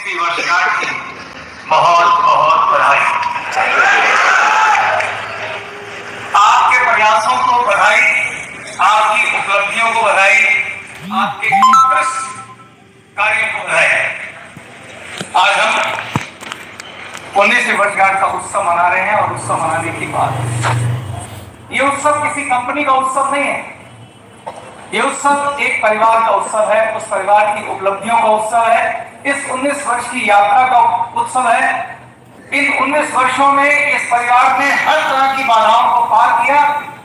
19वीं वर्षगांठ की बहुत बहुत बधाई। आपके प्रयासों को बधाई, आपकी उपलब्धियों को बधाई, आपके उत्कृष्ट कार्यों को बधाई। आज हम 19वीं वर्षगांठ का उत्सव मना रहे हैं और उत्सव मनाने की बात, ये उत्सव किसी कंपनी का उत्सव नहीं है। ये उत्सव एक परिवार का उत्सव है, उस परिवार की उपलब्धियों का उत्सव है, इस 19 वर्ष की यात्रा का उत्सव है। इन 19 वर्षों में इस परिवार ने हर तरह की बाधाओं को पार किया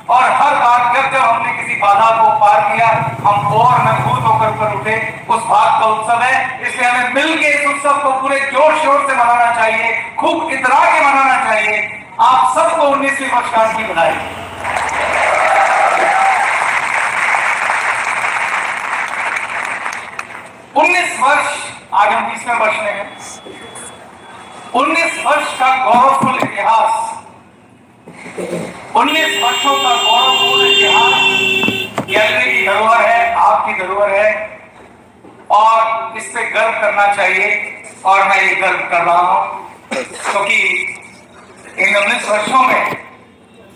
और हर बार जब हमने किसी बाधा को पार किया, हम और मजबूत होकर ऊपर उठे। उस बात का उत्सव है, इसलिए हमें मिलकर इस उत्सव को पूरे जोर शोर से मनाना चाहिए, खूब इतरा के मनाना चाहिए। आप सबको 19वीं वर्षगांठ की बधाई। 19 वर्ष, आज हम 20वें वर्ष में हैं। 19 वर्ष का गौरवफुल इतिहास, 19 वर्षों का गौरवपूर्ण इतिहास गैलरी की धरोहर है, आपकी धरोहर है और इस पे गर्व करना चाहिए। और मैं ये गर्व कर रहा हूं क्योंकि इन 19 वर्षों में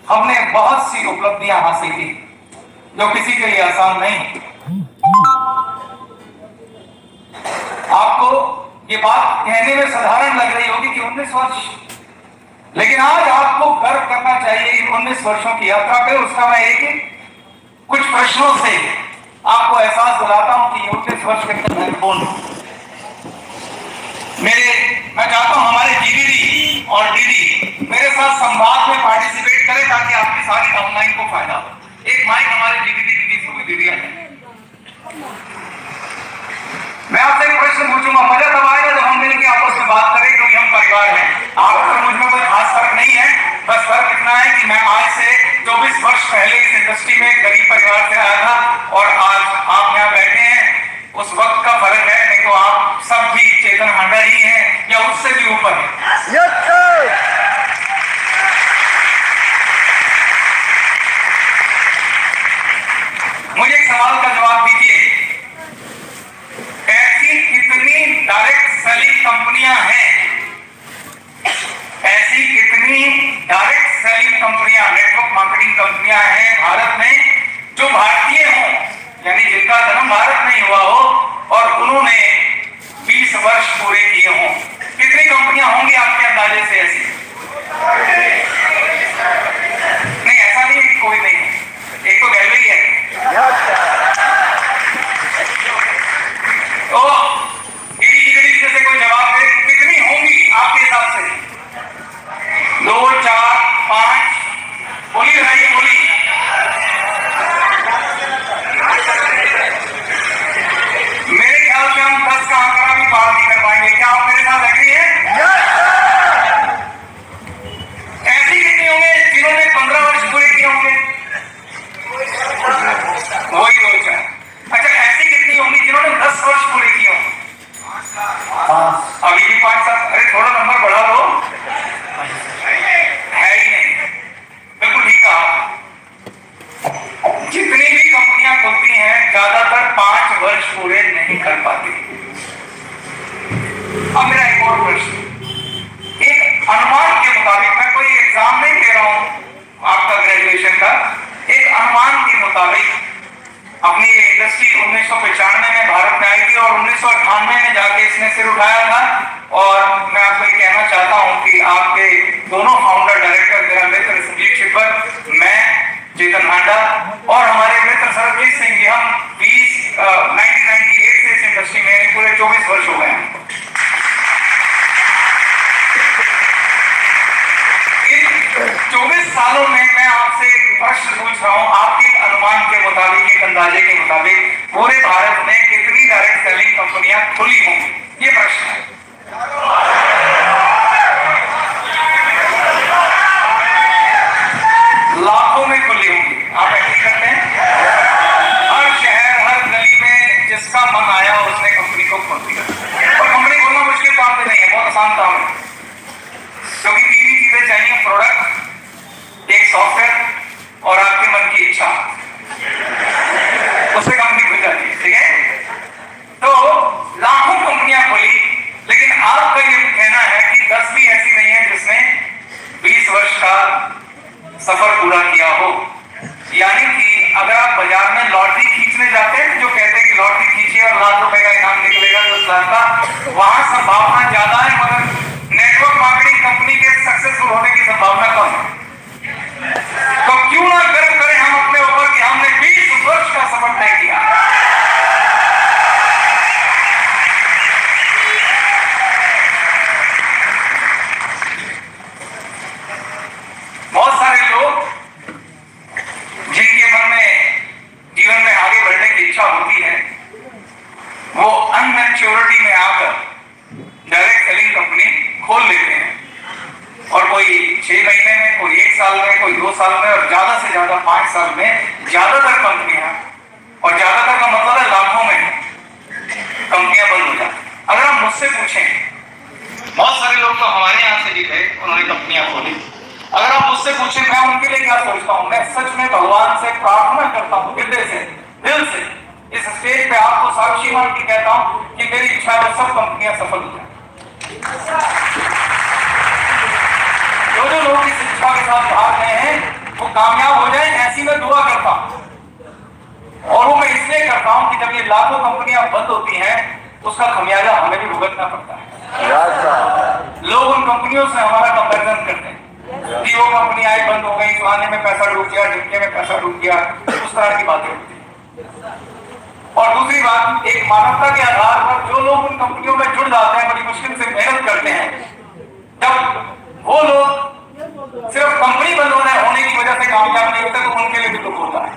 हमने बहुत सी उपलब्धियां हासिल की जो किसी के लिए आसान नहीं। आपको ये बात कहने में साधारण लग रही होगी कि 19 वर्ष, लेकिन आज आपको गर्व करना चाहिए इन 19 वर्षों की यात्रा पे। उसका मैं कुछ प्रश्नों से आपको एहसास दिलाता हूं कि 19 वर्ष कितने महत्वपूर्ण। मैं चाहता हूं हमारे जीडीडी और डीडी मेरे साथ संवाद में पार्टिसिपेट करें ताकि आपकी सारी ऑनलाइन को फायदा हो। एक माइक हमारे जीडीडी डीडी को भी दे दिया है। मैं आपसे एक प्रश्न पूछूंगा, मजा तब आएगा जब हम मिलकर आपस में बात करें क्योंकि हम परिवार हैं। आप और मुझ में कोई खास फर्क नहीं है, बस फर्क इतना है कि मैं आज से 24 वर्ष पहले इस इंडस्ट्री में गरीब परिवार से आया था और आज आप यहाँ बैठे हैं। उस वक्त का फर्क है, नहीं तो आप सब भी चेतन हांडा ही हैं या उससे भी ऊपर है। मुझे एक सवाल का जवाब दीजिए, ऐसी कितनी डायरेक्ट सेलिंग कंपनियां हैं, ऐसी कितनी डायरेक्ट सेलिंग कंपनियां, नेटवर्क मार्केटिंग कंपनियां हैं भारत में जो भारतीय हों, यानी जिनका जन्म भारत में हुआ हो और उन्होंने 20 वर्ष पूरे किए हों? कितनी कंपनियां होंगी आपके अंदाजे से ऐसी? नहीं, ऐसा नहीं है कि कोई नहीं है, एक तो गैलरी है। तो डीडी से कोई जवाब दे, कितनी होंगी आपके हिसाब से? 2, 4, 5? बोलिए भाई, बोलिए। मेरे ख्याल से हम 10 का आंकड़ा भी पार नहीं कर पाएंगे। क्या आप मेरे साथ एग्री हैं? ऐसी कितनी होंगे जिन्होंने 15 वर्ष पूरे किए होंगे? वही 2, 4। अच्छा, ऐसी कितनी होंगी जिन्होंने 10 वर्ष पूरे किए होंगे? अभी भी 5 साल। अरे थोड़ा नंबर बढ़ा लो, है ही नहीं। बिल्कुल ठीक कहा। जितनी भी कंपनियां खुलती हैं ज्यादातर 5 वर्ष पूरे नहीं कर पाती। अब मेरा एक और प्रश्न, एक अनुमान के मुताबिक, मैं कोई एग्जाम नहीं दे रहा हूं आपका ग्रेजुएशन का, एक अनुमान के मुताबिक अपनी इंडस्ट्री 1995 में भारत में आई थी और 1998 में जाके इसने सिर उठाया था। और मैं आपको ये कहना चाहता हूं कि आपके दोनों फाउंडर डायरेक्टर, मेरा मित्र संजीव छिब्बर, मैं चेतन हांडा और हमारे मित्र सरबजीत सिंह जी, हम 1998 से इस इंडस्ट्री में पूरे 24 वर्ष हो गए हैं। इन 24 सालों में मैं आपसे एक प्रश्न पूछ रहा हूं, आपके अनुमान के मुताबिक, एक अंदाजे के मुताबिक पूरे भारत में कितनी डायरेक्ट सेलिंग कंपनियां खुली होंगी? ये प्रश्न है। लाखों में खुली होंगी। आप एग्री करते हैं? हर शहर, हर गली में जिसका मन आया उसने कंपनी को खोल दिया। और कंपनी खोलना मुश्किल काम भी नहीं है, बहुत आसान काम है, क्योंकि 3 ही चीजें चाहिए, प्रोडक्ट, एक सॉफ्टवेयर और आपके मन की इच्छा, उससे कंपनी खुल जाती है। ठीक है? तो लाखों कंपनियां वहां संभावना ज्यादा है, मगर नेटवर्क मार्केटिंग कंपनी के सक्सेसफुल होने की संभावना कम है। तो क्यों ना गर्व करें हम अपने ऊपर कि हमने 20 वर्ष का सफर तय किया। बहुत सारे लोग जिनके मन में जीवन में आगे बढ़ने की इच्छा होती है, वो अनमैच्योरिटी में आकर डायरेक्ट सेलिंग कंपनी खोल लेते हैं और कोई 6 महीने में, कोई 1 साल में, कोई 2 साल में और ज्यादा से ज्यादा 5 साल में ज्यादातर कंपनियां, और ज्यादातर का मतलब है लाखों में कंपनियां बंद हो जाती। अगर आप मुझसे पूछें, बहुत सारे लोग तो हमारे यहां से भी थे, उन्होंने कंपनियां खोली। अगर आप मुझसे पूछें मैं उनके लिए क्या सोचता हूं, मैं सच में भगवान से प्रार्थना करता हूं, हृदय से, दिल से, इस स्टेज पे आपको साक्षी मान के कहता हूं कि मेरी इच्छा है सब कंपनियां सफल हो जाए। जो लोग इस इच्छा के साथ भाग रहे हैं वो कामयाब हो जाए, ऐसी मैं दुआ करता हूं। और वो मैं इसलिए करता हूं कि जब ये लाखों कंपनियां बंद होती हैं उसका खमियाजा हमें भी भुगतना पड़ता है। लोग उन कंपनियों से हमारा कंपैरिजन करते हैं कि वो कंपनी आई बंद हो गई, फलाने में पैसा डूब गया, ढिमके में पैसा डूब गया, उस तरह की बातें होती हैं। और दूसरी बात, एक मानवता के आधार पर जो लोग उन कंपनियों में जुड़ जाते हैं, बड़ी मुश्किल से मेहनत करते हैं, जब वो लोग सिर्फ कंपनी बंद होने की वजह से कामयाब नहीं होते तो उनके लिए भी दुख होता है,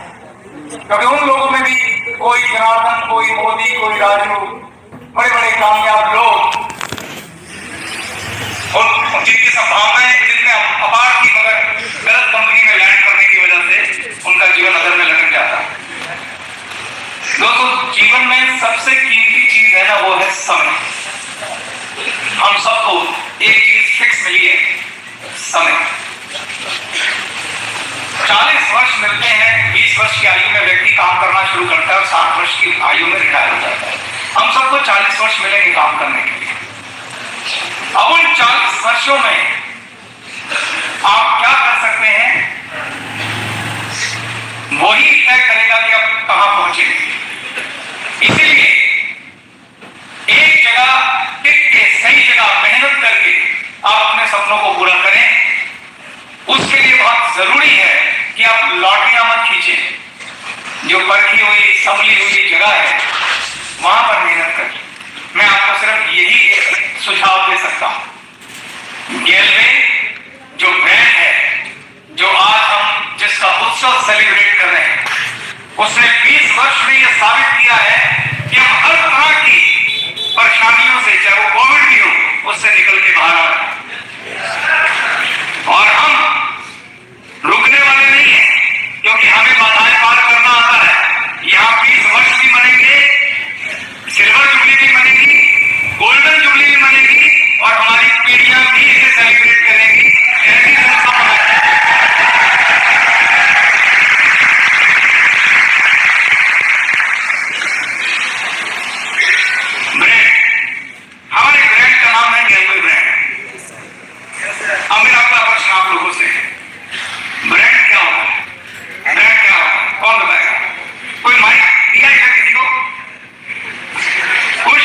क्योंकि उन लोगों में भी कोई जनार्दन, कोई मोदी, कोई राजू, बड़े बड़े कामयाब लोग, और जिनकी संभावनाएं जिनमें अपार थी, मगर गलत कंपनी में लैंड करने की वजह से उनका जीवन अगर में लटक जाता है। दोस्तों, जीवन में सबसे कीमती चीज है ना, वो है समय। हम सबको एक चीज फिक्स मिली है, समय। 40 वर्ष मिलते हैं, 20 वर्ष की आयु में व्यक्ति काम करना शुरू करता है और 60 वर्ष की आयु में रिटायर हो जाता है। हम सबको 40 वर्ष मिलेंगे काम करने के लिए। अब उन 40 वर्षों में आप क्या कर सकते हैं, वही तय करेगा कि आप कहां पहुंचेंगे। इसीलिए एक जगह टिक के, सही जगह मेहनत करके आप अपने सपनों को पूरा करें। उसके लिए बहुत जरूरी है कि आप लॉटरियां मत खींचें। जो परखी हुई, संभली हुई जगह है वहां पर मेहनत करें। मैं आपको सिर्फ यही सुझाव दे सकता हूं। गेलवे जो ब्रांड है, जो आज हम जिसका उत्सव सेलिब्रेट कर रहे हैं, उसने 20 वर्ष में यह साबित किया है कि हम हर तरह की परेशानियों से, चाहे वो कोविड भी हो, उससे निकल के बाहर आ रहे हैं। और हम रुकने वाले नहीं हैं, क्योंकि हमें बाधाएं पार करना आता है। यहां 20 वर्ष भी बनेंगे, सिल्वर जुबली भी बनेगी, गोल्डन जुबली भी बनेगी, और हमारी पीढ़ियां भी इसे सेलिब्रेट करेंगी। ऐसी संस्था ब्रांड, हमारे ब्रांड का नाम है गेलवे ब्रांड। अब मेरा अगला प्रश्न आप लोगों से, ब्रांड क्या होता है? ब्रांड क्या होता है, कौन बताएगा? कोई माइक दिया है किसी को? खुश?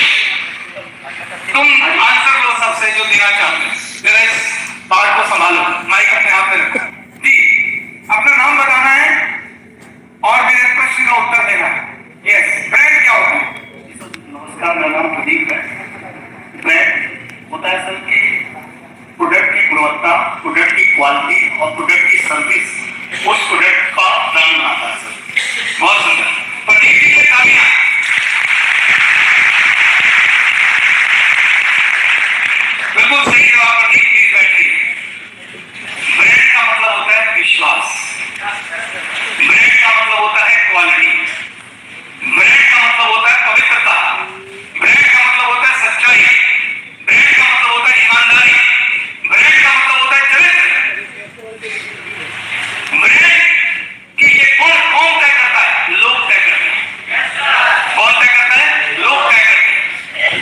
तुम आंसर लो सबसे जो देना चाहते हैं। जरा इस पार्ट को संभालो, माइक अपने हाथ में रखो जी। अपना नाम बताना है और मेरे प्रश्न का उत्तर देना है। यस, ब्रांड क्या होता है? नमस्कार, मेरा नाम प्रदीप है। ब्रांड होता है सर कि प्रोडक्ट की गुणवत्ता, प्रोडक्ट की क्वालिटी और प्रोडक्ट की सर्विस, उस प्रोडक्ट का ब्रांड बनाता है सर। बहुत सुंदर, प्रदीप जी से तालियां। बिल्कुल सही जवाब प्रदीप जी बैठे। ब्रांड का मतलब होता है विश्वास, ब्रांड का मतलब होता है क्वालिटी, ब्रांड का मतलब होता है पवित्रता, ब्रांड का मतलब होता है सच्चाई, ब्रांड का मतलब होता है ईमानदारी, ब्रांड का मतलब होता है चरित्र। ब्रांड के ये गुण कौन तय करता है? लोग तय करते हैं। कौन तय करता है? लोग तय करते हैं।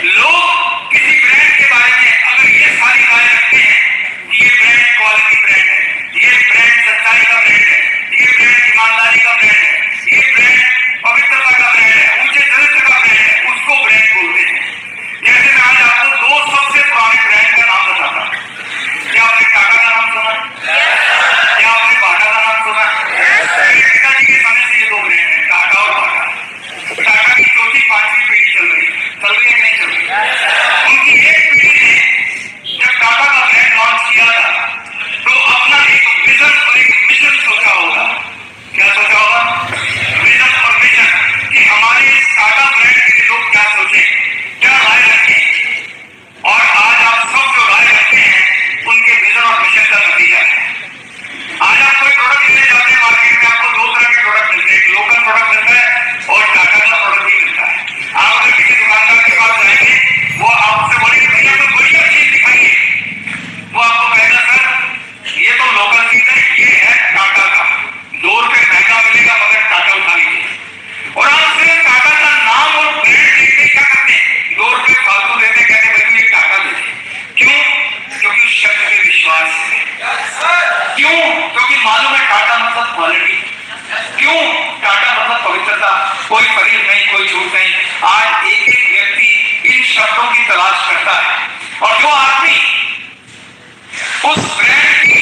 लोग किसी ब्रांड के बारे में अगर ये सारी राय रखते तलाश करता है, और जो आदमी उस ब्रांड की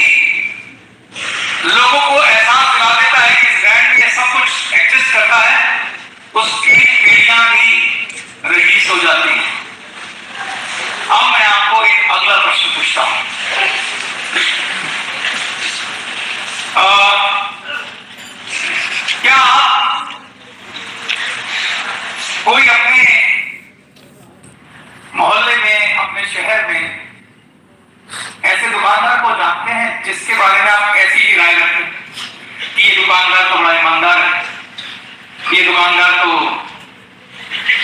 लोगों को एहसास दिला देता है कि इस ब्रांड में सब कुछ एडजस्ट करता है, उसकी पीढ़ियां भी रईस हो जाती हैं। अब मैं आपको एक अगला प्रश्न पूछता हूं। क्या कोई अपने मोहल्ले में, अपने शहर में ऐसे दुकानदार को जानते हैं जिसके बारे में आप ऐसी ही राय रखते हैं कि ये दुकानदार तो बड़ा ईमानदार है, ये दुकानदार तो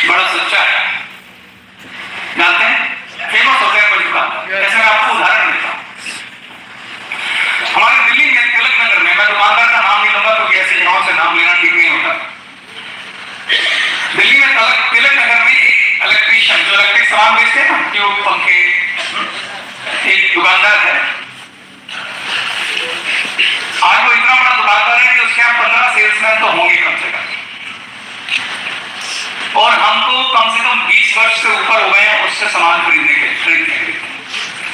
बड़ा सच्चा है? जानते हैं, फेमस होते हैं बड़ी दुकानदार। जैसे मैं आपको उदाहरण देता हूं, हमारे दिल्ली में तिलक नगर में, मैं दुकानदार का नाम नहीं लूंगा क्योंकि ऐसी जगहों से नाम लेना ठीक नहीं होता। दिल्ली में तिलक नगर में एक इलेक्ट्रीशियन जो इलेक्ट्रिक सामान बेचते हैं ना, ट्यूब, पंखे, एक दुकानदार है। आज वो इतना बड़ा दुकानदार है कि उसके यहाँ 15 सेल्समैन तो होंगे कम से कम, और हमको कम से कम 20 वर्ष से ऊपर हो गए हैं उससे सामान खरीदने के।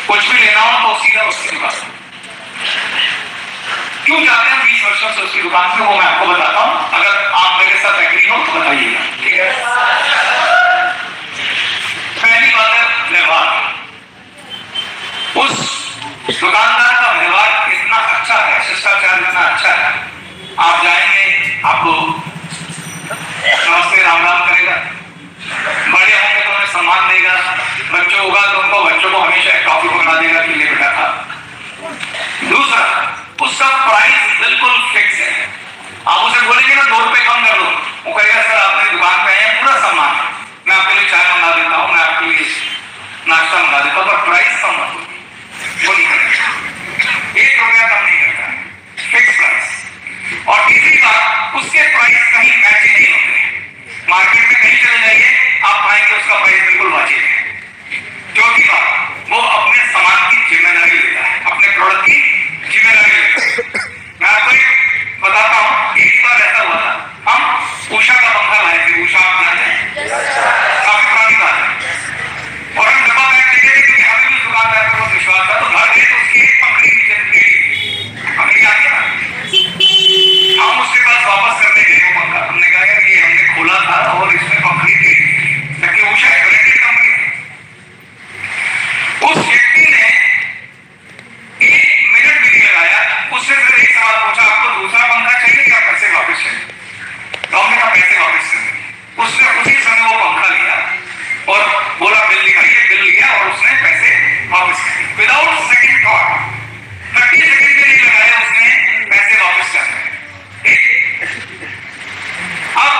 कुछ भी लेना हो तो सीधा उसकी दुकान। क्यों जाते हैं 20 वर्षों से उसकी दुकान पे, वो मैं आपको बताता हूं। अगर आप मेरे साथ एग्री हो तो बताइएगा, ठीक है? पहली बात है व्यवहार। उस दुकानदार का व्यवहार इतना अच्छा है, शिष्टाचार इतना अच्छा है, आप जाएंगे आपको नमस्ते राम राम करेगा, बड़े होंगे तो उन्हें सम्मान देगा, बच्चों होगा तो उनको बच्चों को हमेशा टॉफी पकड़ा देगा कि ले बेटा खा। दूसरा, उसका प्राइस बिल्कुल फिक्स है। आप उसे बोलेंगे ना 2 रुपए कम कर दो, वो कहेगा सर आपने दुकान पे आए हैं, पूरा सम्मान, मैं आपके लिए चाय मंगा देता हूँ, मैं आपके लिए नाश्ता मंगा देता हूँ, पर प्राइस कम मत, वो नहीं करेगा, 1 रुपया कम नहीं करता है, फिक्स प्राइस। और तीसरी बात, उसके प्राइस कहीं मैच नहीं होते हैं। मार्केट में कहीं चले जाइए, आप पाएंगे उसका प्राइस बिल्कुल वाजिब है। चौथी बात, वो अपने सामान की जिम्मेदारी लेता है, अपने प्रोडक्ट की जिम्मेदारी लेता है। मैं आपको बताता हूँ, एक बार ऐसा हुआ था, हम उषा का पंखा लाए थे। उषा आप जानते हैं, काफी पुरानी बात है, और हम डब्बा पैक लेके थे क्योंकि हमें भी उस दुकानदार पर बहुत विश्वास था। तो घर गए तो उसकी एक पंखड़ी नीचे पंखड़ी आती है ना, हम उसके पास वापस करने गए वो पंखा। हमने कहा यार ये हमने खोला था और इसमें पंखड़ी थी, ताकि उषा ब्रांडेड कंपनी थी। उस व्यक्ति ने 1 मिनट भी नहीं लगाया, उससे सिर्फ एक सवाल पूछा, आपको दूसरा पंखा चाहिए या पैसे वापस चाहिए? तो हमने कहा पैसे वापस चाहिए। उसने उसी समय वो पंखा लिया और बोला बिल दिखाइए, बिल लिया और उसने पैसे वापस किए विदाउट सेकंड थॉट। 30 सेकंड भी नहीं लगाया उसने पैसे वापस कर दिए। अब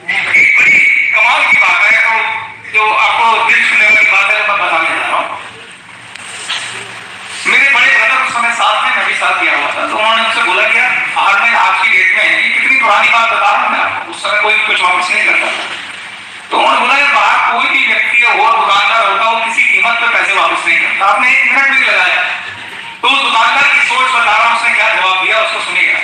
एक बड़ी कमाल की बात है, तो जो आपको दिल छूने वाली बात है मैं बताने जा रहा हूं। मेरे बड़े ब्रदर उस समय साथ में, मैं भी साथ गया हुआ था, तो उन्होंने मुझसे बोला कि यार में आज की डेट में, ये कितनी पुरानी बात बता रहा हूं मैं आपको, उस समय कोई कुछ वापस नहीं करता था। तो उन्होंने बोला यार बाहर कोई भी व्यक्ति और दुकानदार होता वो किसी कीमत पे पैसे वापस नहीं करता, आपने 1 मिनट भी लगाया। तो उस दुकानदार की सोच बता रहा हूं, उसने क्या जवाब दिया उसको सुनिएगा।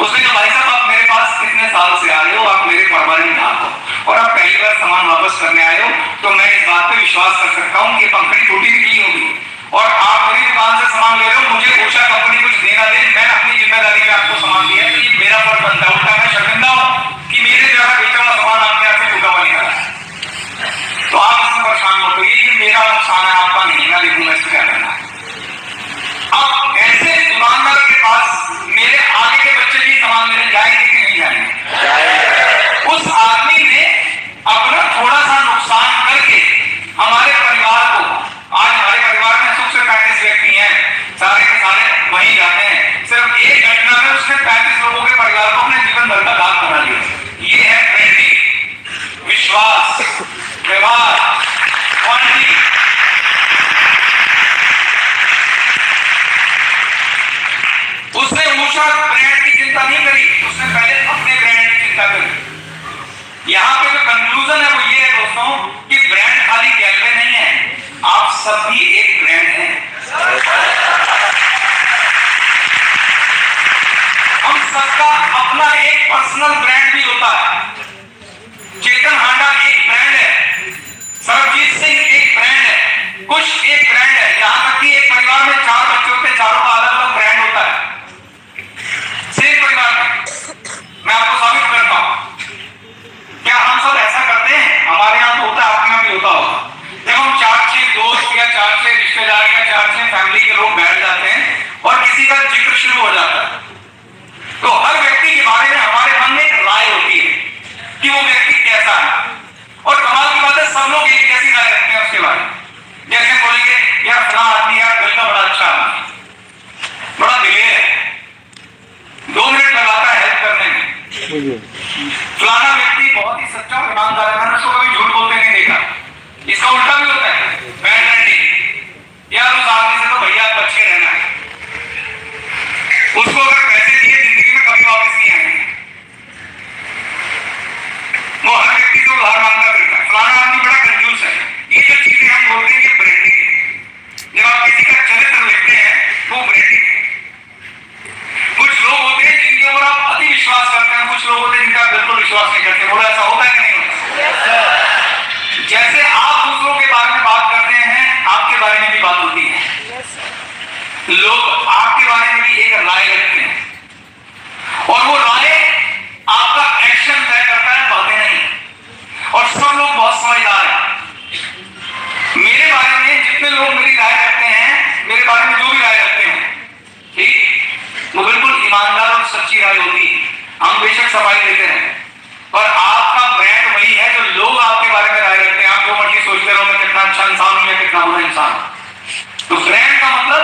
उसने कहा भाई साहब आप मेरे पास कितने साल से आ रहे हो, आप मेरे कारोबारी ग्राहक हो और आप पहली बार सामान वापस करने आए हो, तो मैं इस बात पे विश्वास कर सकता हूँ कि पंखड़ी टूटी निकली होगी, और आप मेरी दुकान से सामान ले रहे हो, मुझे उषा कंपनी कुछ देना दे, मैं अपनी जिम्मेदारी पे आपको सामान दिया, तो ये मेरा फर्ज बनता है। उल्टा मैं शर्मिंदा हूँ कि मेरे जैसा बेचा हुआ सामान आपके यहाँ से टूटा हुआ निकला। तो आप इसमें परेशान मत होइए, ये मेरा नुकसान है, आपका नहीं, मैं देखूंगा इसको क्या करना है। अब ऐसे दुकानदार के पास मेरे आगे के बच्चे भी सामान लेने जाएंगे कि नहीं जाएंगे? उस आदमी ने अपना थोड़ा सा नुकसान करके हमारे परिवार को, आज हमारे परिवार में सुख से 35 व्यक्ति हैं, सारे के सारे वहीं जाते हैं, सिर्फ एक घटना में उसने 35 लोगों के परिवार को अपने जीवन भर का दान बना लिया। ये है ब्रांडिंग, विश्वास, व्यवहार, क्वालिटी। उसने उषा ब्रांड की चिंता नहीं करी, उसने पहले अपने ब्रांड की चिंता करी। यहां पे जो कंक्लूजन है वो ये है दोस्तों कि ब्रांड खाली गैलवे नहीं है, आप सब भी एक ब्रांड हैं। हम सबका अपना एक पर्सनल ब्रांड भी होता है। चेतन हांडा एक ब्रांड है, कुछ एक ब्रांड है, यहां तक कि एक परिवार में 4 बच्चे होते हैं, चारों का अलग अलग ब्रांड होता है सेम परिवार में। मैं आपको साबित करता हूं। क्या हम सब ऐसा करते हैं? हमारे यहाँ तो होता है, आपके यहाँ भी होता होगा। जब हम 4-6 दोस्त या 4-6 रिश्तेदार या 4-6 फैमिली के लोग बैठ जाते हैं और किसी का जिक्र शुरू हो जाता है, तो हर व्यक्ति के बारे में हमारे मन में एक राय होती है कि वो व्यक्ति कैसा है। और कमाल की बात है, सब लोग एक जैसी राय रखते हैं उसके बारे में। जैसे बोलेंगे यार फला आदमी यार दिल का बड़ा अच्छा आदमी, बड़ा दिलेर है, 2 मिनट लगाता है हेल्प करने में। फलाना व्यक्ति बहुत ही सच्चा और ईमानदार है, मैंने उसको कभी झूठ बोलते नहीं देखा। इसका उल्टा भी होता है, बैड हैंडिंग, यार उस आदमी से तो भैया बच के रहना है, उसको अगर पैसे दिए जिंदगी में कभी वापस नहीं आएंगे। वो हर व्यक्ति को उधार मांगता फिरता है, फलाना आदमी बड़ा कंजूस है। ये जो चीजें हम बोलते हैं ये ब्रांडिंग है। जब आप किसी का चरित्र लिखते हैं वो ब्रांडिंग है। कुछ लोग होते हैं जिनके ऊपर आप अति विश्वास करते हैं, कुछ लोग होते हैं जिनका बिल्कुल विश्वास नहीं करते। बोलो ऐसा होता है कि नहीं होता? जैसे आप दूसरों के बारे में बात करते हैं, आपके बारे में भी बात होती है। लोग आपके बारे में भी एक राय रखते हैं और वो राय आपका एक्शन तय करता है, बातें नहीं। और सब लोग बहुत समझदार हैं। मेरे बारे में जितने लोग मेरी राय रखते हैं, मेरे बारे में जो भी राय रखते हैं, ठीक, वो बिल्कुल ईमानदार और सच्ची राय होती है। हम बेशक सफाई देते हैं, और आपका ब्रांड वही है जो लोग आपके बारे में राय रखते हैं। आप जो मर्जी सोचते रहो मैं कितना अच्छा इंसान हूं या कितना बुरा इंसान। तो ब्रांड का मतलब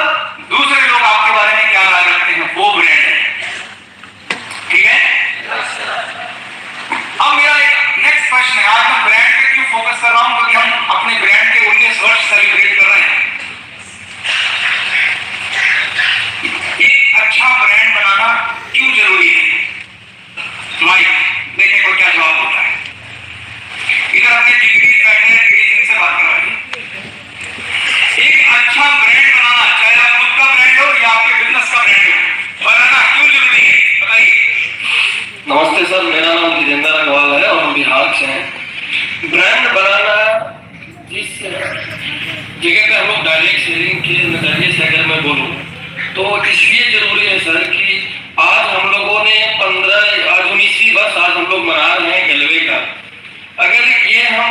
दूसरे लोग आपके बारे में क्या राय रखते हैं, वो ब्रांड है। ठीक है। अब मेरा एक नेक्स्ट प्रश्न है, आज मैं ब्रांड पे क्यों फोकस कर रहा हूं? क्योंकि हम अपने ब्रांड के 19 वर्ष सेलिब्रेट कर रहे हैं। एक अच्छा ब्रांड बनाना क्यों जरूरी है? माइक देखने को क्या जवाब होता है। इधर अपने डिग्री बैठे हैं, डिग्री से बात करवाइए। एक अच्छा ब्रांड बनाना, चाहे आप खुद का ब्रांड हो या आपके बिजनेस का ब्रांड हो, बनाना क्यों जरूरी है, बताइए। नमस्ते सर, मेरा नाम जितेंद्र अग्रवाल है और हम बिहार से हैं। ब्रांड बनाना जिस जगह पे हम लोग डायरेक्ट सेलिंग के नजरिए से अगर मैं बोलूँ तो इसलिए जरूरी है सर कि आज हम लोगों ने 19वीं वर्ष आज हम लोग मना रहे हैं गलवे का। अगर ये हम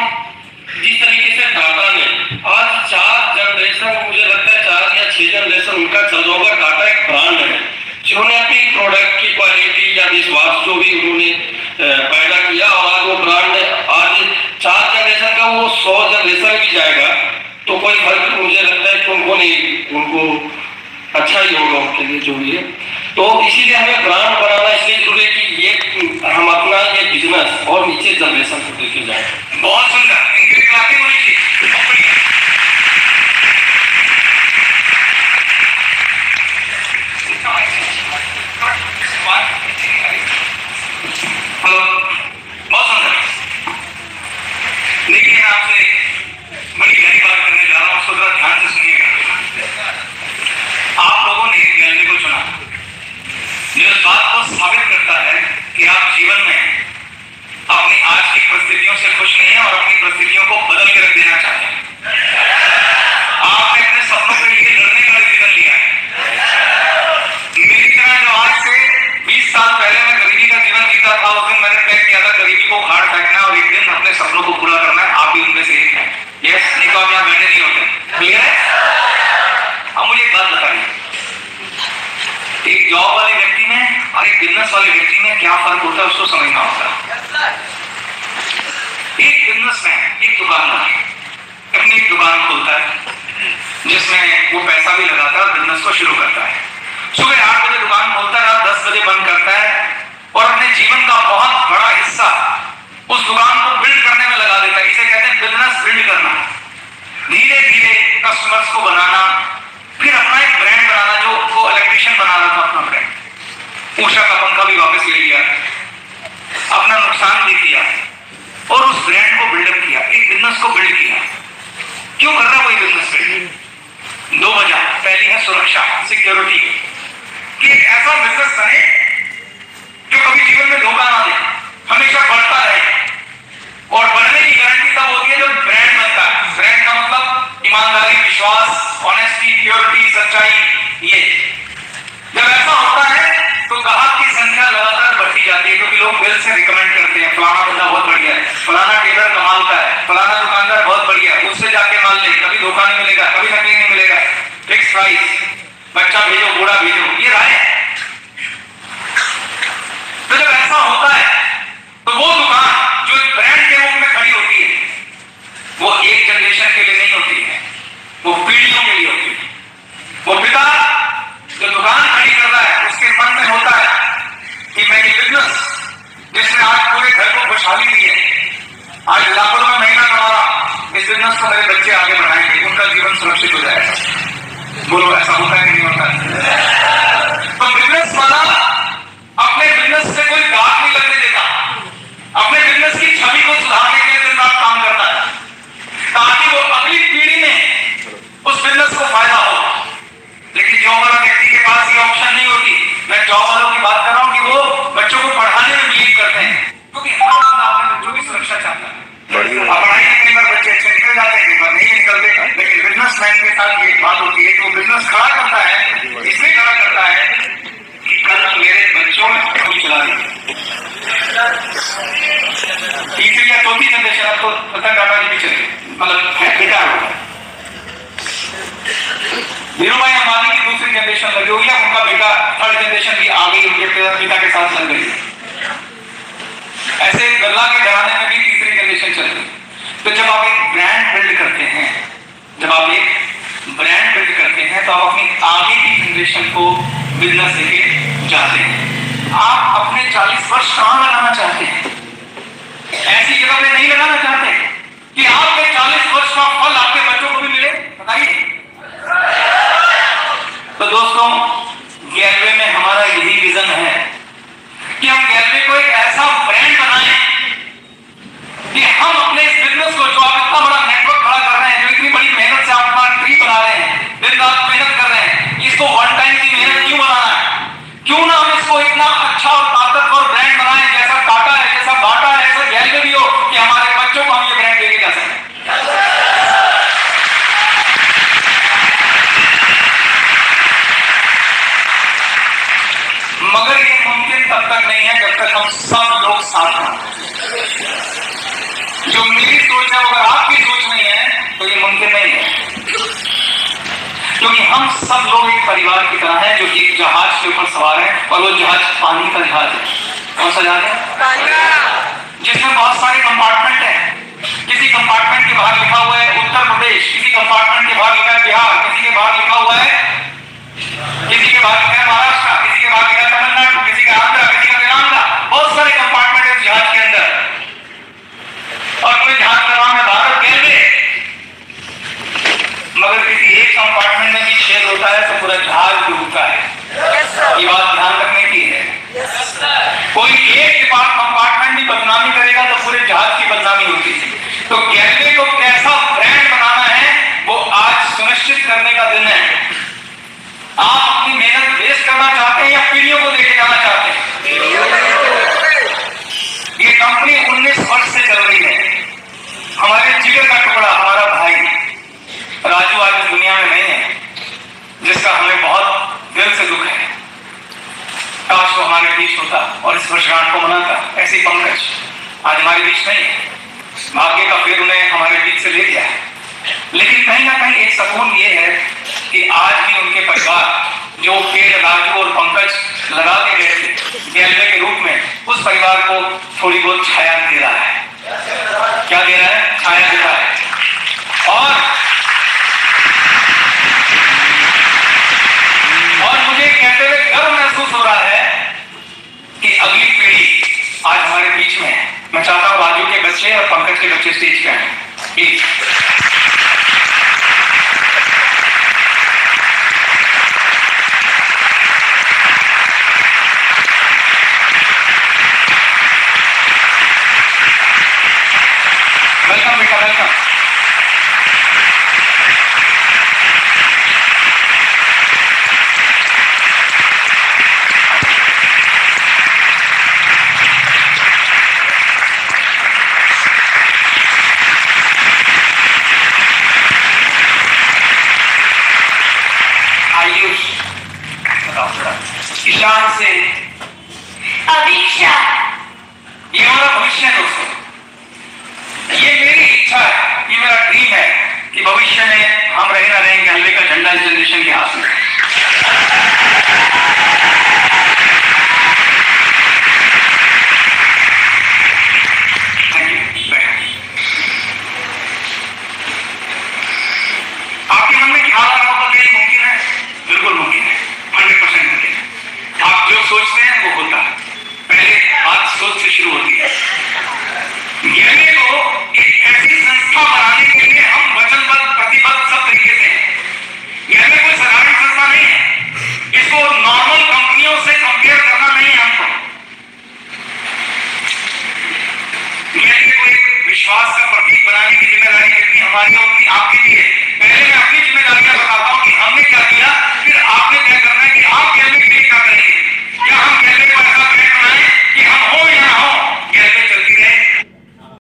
जिस तरीके से टाटा ने आज 4 जनरेशन, मुझे लगता है 4 या 6 जनरेशन उनका चल होगा। टाटा एक ब्रांड है जिन्होंने अपनी प्रोडक्ट की क्वालिटी या विश्वास जो भी उन्होंने पैदा किया, और आज वो ब्रांड आज 4 जनरेशन का वो 100 जनरेशन भी जाएगा तो कोई फर्क मुझे लगता है कि उनको नहीं, उनको अच्छा ही होगा उनके लिए जो भी है। तो इसीलिए हमें ब्रांड बनाना इसलिए जरूरी है कि ये हम अपना ये बिजनेस और नीचे जनरेशन को लेके जाए। बहुत सुंदर, इनकी क्लासिंग होनी चाहिए। हेलो, बहुत सुंदर। देखिए मैं आपसे बड़ी गहरी बात करने जा रहा हूं, उसको जरा ध्यान से सुनिएगा। आप लोगों ने गैलरी को चुना जो इस बात को साबित करता है कि आप जीवन में अपनी आज की परिस्थितियों से खुश नहीं है और अपनी परिस्थितियों को बदल के रख देना चाहते हैं। आपने अपने सपनों के लिए लड़ने का डिसीजन लिया है। मेरी तरह जो आज से 20 साल पहले मैं गरीबी का जीवन जीता था, उस दिन मैंने तय किया था गरीबी को उखाड़ फेंकना और एक दिन अपने सपनों को पूरा करना है। आप भी उनमें से एक हैं। यस, नहीं तो आप यहाँ बैठे नहीं होते। क्लियर है? अब मुझे एक बात बताइए, एक जॉब वाले व्यक्ति में और एक बिजनेस वाले व्यक्ति में क्या फर्क होता है, उसको समझना होता है। एक बिजनेसमैन, एक दुकानदार अपनी एक दुकान खोलता है जिसमें वो पैसा भी लगाता है, बिजनेस को शुरू करता है। सुबह 8 बजे दुकान खोलता है, रात 10 बजे बंद करता है और अपने जीवन का बहुत बड़ा हिस्सा उस दुकान को बिल्ड करने में लगा देता है। इसे कहते हैं बिजनेस बिल्ड करना। धीरे धीरे कस्टमर्स को बनाना, फिर अपना एक ब्रांड बनाना। जो वो इलेक्ट्रिशियन बना रहा था अपना ब्रांड, उषा का पंखा भी वापस ले लिया, अपना नुकसान भी किया और उस ब्रांड को बिल्डअप किया, एक बिजनेस को बिल्ड किया। क्यों कर रहा है वही बिजनेस बिल्ड? 2 वजह। पहली है सुरक्षा, सिक्योरिटी, कि एक ऐसा बिजनेस बने जो कभी जीवन में धोखा ना दे, हमेशा बढ़ता रहे। और बढ़ने की गारंटी तब होती है जब ब्रांड बनता है। ब्रांड का मतलब ईमानदारी, विश्वास, ऑनेस्टी, प्योरिटी, सच्चाई। ये जब ऐसा होता है तो ग्राहक की संख्या लगातार बढ़ती जाती है, क्योंकि लोग दिल से रिकमेंड करते हैं, फलाना बंदा बहुत बढ़िया है, फलाना टेलर कमाल का है, फलाना दुकानदार बहुत बढ़िया है, उससे जाके माल ले, कभी धोखा नहीं मिलेगा, कभी नकली नहीं मिलेगा, फिक्स प्राइस, बच्चा भेजो बूढ़ा भेजो, ये राय है। तो जब ऐसा होता है तो वो दुकान जो एक ब्रांड के रूप में खड़ी होती है, वो एक जनरेशन के लिए नहीं होती है, वो पीढ़ियों के लिए होती है। वो पिता जो दुकान खड़ी कर रहा है, उसके मन में होता है कि मैं ये बिजनेस जिसने आज पूरे घर को खुशहाली दी है, आज लाखों में महीना कमा रहा, इस बिजनेस को मेरे बच्चे आगे बढ़ाएंगे, उनका जीवन सुरक्षित हो जाएगा। बोलो ऐसा होता है कि नहीं होता? तो बिजनेस वाला अपने बिजनेस से कोई दाग नहीं लगने देता, अपने बिजनेस की छवि को सुधारने के लिए दिन रात काम करता है, ताकि वो अगली पीढ़ी में उस बिजनेस को फायदा हो। लेकिन जॉब वाला व्यक्ति के पास ये ऑप्शन नहीं होती। मैं जॉब वालों की बात कर रहा हूं कि वो बच्चों को पढ़ाने में बिलीव करते हैं, क्योंकि हर बंदा अपने बच्चों की सुरक्षा चाहता है। पढ़ाई में कई बार बच्चे अच्छे निकल जाते हैं, कई बार नहीं निकलते, लेकिन बिजनेसमैन के साथ ये बात होती है कि वो बिजनेस खड़ा करता है, इसलिए खड़ा करता है कि कल मेरे बच्चों में कोई चला देंगे। तीसरी या चौथी जनरेशन आपको रतन टाटा जी भी चले, मतलब बेटा होगा। धीरूभाई अंबानी की दूसरी जनरेशन लगी हुई है, उनका बेटा थर्ड जनरेशन भी आ गई, उनके पिता के साथ लग गई। ऐसे बिरला के घराने में भी तीसरी जनरेशन चल रही। तो जब आप एक ब्रांड बिल्ड करते हैं, तो आप अपनी आगे की जनरेशन को बिजनेस लेके जाते हैं। आप अपने 40 वर्ष कहां लगाना चाहते हैं? ऐसी जगह पे नहीं लगाना चाहते कि आपके 40 वर्ष का फल आपके बच्चों को भी मिले? बताइए। तो दोस्तों, गैलवे में हमारा यही विजन है कि हम गैलवे को एक ऐसा ब्रांड बनाएं कि हम अपने इस बिजनेस को, जो आप इतना बड़ा नेटवर्क खड़ा कर रहे हैं, जो इतनी बड़ी मेहनत से आप अपना ट्री बना रहे हैं, दिन रात मेहनत कर रहे हैं, इसको वन टाइम की मेहनत क्यों बनाना है? क्यों ना हम इसको इतना अच्छा और ताकतवर ब्रांड बनाएं, जैसा टाटा है, जैसा बाटा है, ऐसा गैलवे भी हो, कि हमारे बच्चों को हम ये ब्रांड लेके जा सकें। मगर ये मुमकिन तब तक नहीं है जब तक हम सब लोग साथ हैं। जो मेरी सोच है, अगर आपकी सोच नहीं है तो ये मुमकिन नहीं है, क्योंकि हम सब लोग एक परिवार की तरह हैं, जो एक जहाज के ऊपर सवार है, और वो जहाज पानी का जहाज है। कौन सा जहाज है? जिसमें बहुत सारे कंपार्टमेंट हैं। किसी कंपार्टमेंट के बाहर लिखा हुआ है उत्तर प्रदेश, किसी कंपार्टमेंट के बाहर लिखा है बिहार, किसी के बाहर लिखा हुआ है, किसी के बाहर लिखा है महाराष्ट्र, किसी के बाहर लिखा है तमिलनाडु, किसी का आंध्र, किसी का तेलंगाना। बहुत सारे कंपार्टमेंट है जहाज के अंदर, और कोई जहाज का नाम है भारत गैलवे। मगर किसी एक कंपार्टमेंट में भी छेद होता है तो पूरा जहाज डूबता है। ये बात ध्यान रखने की है। कोई एक कंपार्टमेंट भी बदनामी करेगा तो पूरे जहाज की बदनामी होती है। तो गैलवे को कैसा ब्रांड बनाना है, वो आज सुनिश्चित करने का दिन है। आप अपनी मेहनत वेस्ट करना चाहते हैं या पीढ़ियों को लेके जाना चाहते हैं? ये कंपनी 19 वर्ष से चल रही है। हमारे जिगर का टुकड़ा, हमारा भाई राजू आज इस दुनिया में नहीं है, जिसका हमें बहुत दिल से दुख है। काश वो हमारे बीच होता और इस वर्षगांठ को मनाता। ऐसे पंकज आज हमारे बीच नहीं है, भाग्य का फेर उन्हें हमारे बीच से ले गया है। लेकिन कहीं ना कहीं एक सुकून ये है कि आज भी उनके परिवार, जो पेड़ राजू और पंकज लगा के गए थे गैलवे के रूप में, उस परिवार को थोड़ी बहुत छाया दे रहा है। क्या दे रहा है? छाया दे रहा है। और मुझे कहते हुए गर्व महसूस हो रहा है कि अगली पीढ़ी आज हमारे बीच में है। मैं चाहता हूं राजू के बच्चे और पंकज के बच्चे स्टेज पे आए। वेलकम बेटा, वेलकम। जान से अभिक्षा। ये हमारा भविष्य है दोस्तों। ये मेरी इच्छा है, ये मेरा ड्रीम है कि भविष्य में हम रहे ना रहेंगे हल्वे का झंडा इस जनरेशन के हाथ में। Thank you. आपके मन में ख्याल आ रहा होगा कि मुमकिन है, बिल्कुल मुमकिन है, 100% मुमकिन है। आप जो सोचते हैं वो होता है। पहले बात सोच से शुरू होती है। यज्ञ को एक ऐसी संस्था बनाने के लिए हम वचनबद्ध, प्रतिबद्ध सब तरीके से हैं। यज्ञ कोई साधारण संस्था नहीं है, इसको नॉर्मल कंपनियों से कंपेयर करना नहीं है हमको। यज्ञ को एक विश्वास का प्रतीक बनाने की जिम्मेदारी कितनी हमारी होगी, आपकी भी है। पहले